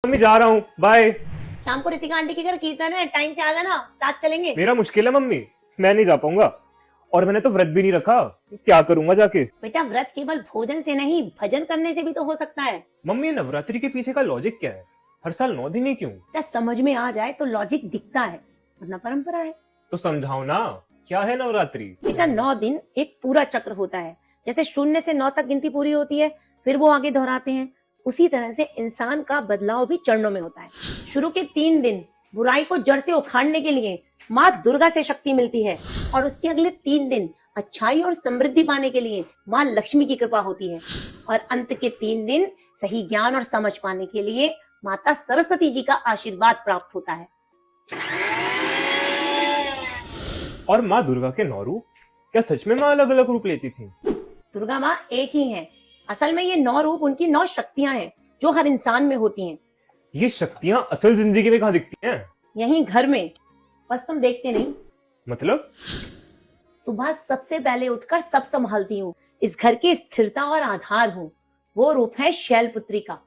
Mummy जा रहा हूँ, बाय। शाम को रितिका आंटी के घर कीर्तन है, टाइम से आ जाना, साथ चलेंगे। मेरा मुश्किल है मम्मी, मैं नहीं जा पाऊंगा और मैंने तो व्रत भी नहीं रखा, क्या करूंगा जाके। बेटा व्रत केवल भोजन से नहीं, भजन करने से भी तो हो सकता है। मम्मी नवरात्रि के पीछे का लॉजिक क्या है? हर साल 9 दिन ही क्यों? बेटा समझ में आ जाए तो लॉजिक दिखता है, वरना परंपरा है। तो समझाओ ना, क्या है नवरात्रि? बेटा 9 दिन एक पूरा चक्र होता है। जैसे 0 से 9 तक गिनती पूरी होती है, फिर वो आगे दोहराते हैं। उसी तरह से इंसान का बदलाव भी चरणों में होता है। शुरू के 3 दिन बुराई को जड़ से उखाड़ने के लिए माँ दुर्गा से शक्ति मिलती है, और उसके अगले 3 दिन अच्छाई और समृद्धि पाने के लिए माँ लक्ष्मी की कृपा होती है, और अंत के 3 दिन सही ज्ञान और समझ पाने के लिए माता सरस्वती जी का आशीर्वाद प्राप्त होता है। और माँ दुर्गा के 9 रूप, क्या सच में माँ अलग अलग रूप लेती थी? दुर्गा माँ एक ही है। असल में ये 9 रूप उनकी 9 शक्तियां हैं जो हर इंसान में होती हैं। ये शक्तियाँ असल जिंदगी में कहाँ दिखती हैं? यहीं घर में, बस तुम देखते नहीं। मतलब? सुबह सबसे पहले उठकर सब संभालती हूँ, इस घर की स्थिरता और आधार हूँ। वो रूप है शैलपुत्री का,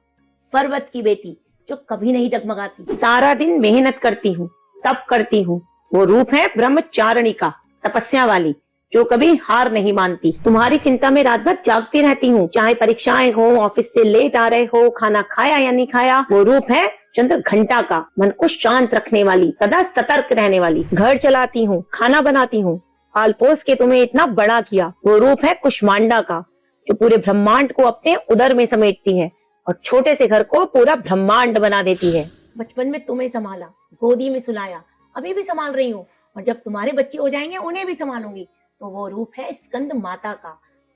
पर्वत की बेटी जो कभी नहीं डगमगाती। सारा दिन मेहनत करती हूँ, तप करती हूँ। वो रूप है ब्रह्मचारिणी का, तपस्या वाली जो कभी हार नहीं मानती। तुम्हारी चिंता में रात भर जागती रहती हूँ, चाहे परीक्षाएं हो, ऑफिस से लेट आ रहे हो, खाना खाया या नहीं खाया। वो रूप है चंद्र घंटा का, मन को शांत रखने वाली, सदा सतर्क रहने वाली। घर चलाती हूँ, खाना बनाती हूँ, पाल पोस के तुम्हें इतना बड़ा किया। वो रूप है कुष्मांडा का, जो पूरे ब्रह्मांड को अपने उदर में समेटती है और छोटे से घर को पूरा ब्रह्मांड बना देती है। बचपन में तुम्हें संभाला, गोदी में सुलाया, अभी भी संभाल रही हूँ, और जब तुम्हारे बच्चे हो जाएंगे उन्हें भी संभालूंगी। तो वो रूप है स्कंद माता का,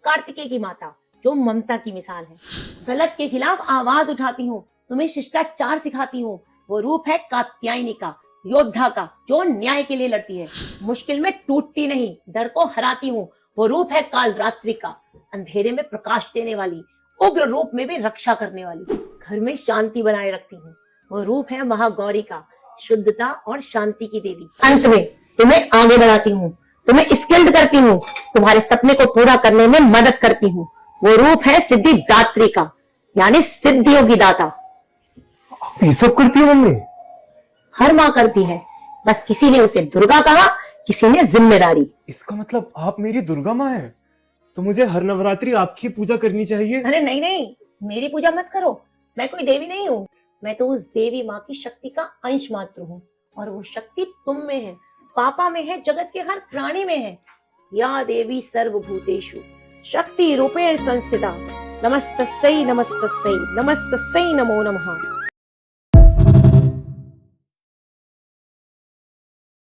कार्तिकेय की माता, जो ममता की मिसाल है। गलत के खिलाफ आवाज उठाती हूँ, तुम्हें शिष्टाचार सिखाती हूँ। वो रूप है कात्यायनी का, योद्धा का, जो न्याय के लिए लड़ती है। मुश्किल में टूटती नहीं, डर को हराती हूँ। वो रूप है कालरात्रि का, अंधेरे में प्रकाश देने वाली, उग्र रूप में भी रक्षा करने वाली, घर में शांति बनाए रखती हूँ। वो रूप है महागौरी का, शुद्धता और शांति की देवी। अंत में तुम्हें आगे बढ़ाती हूँ, तुम्हें स्किल्ड करती हूँ, तुम्हारे सपने को पूरा करने में मदद करती हूँ। वो रूप है सिद्धिदात्री का, यानी सिद्धियों की दाता। आप ये सब करती हो मम्मी? हर माँ करती है, बस किसी ने उसे दुर्गा कहा, किसी ने जिम्मेदारी। इसका मतलब आप मेरी दुर्गा माँ हैं, तो मुझे हर नवरात्रि आपकी पूजा करनी चाहिए। अरे नहीं नहीं, मेरी पूजा मत करो, मैं कोई देवी नहीं हूँ। मैं तो उस देवी माँ की शक्ति का अंश मात्र हूँ, और वो शक्ति तुम में है, पापा में है, जगत के हर प्राणी में है। या देवी सर्वभूतेषु शक्ति रूपेण संस्थिता, नमस्तस्यै नमस्तस्यै नमस्तस्यै नमो नमः।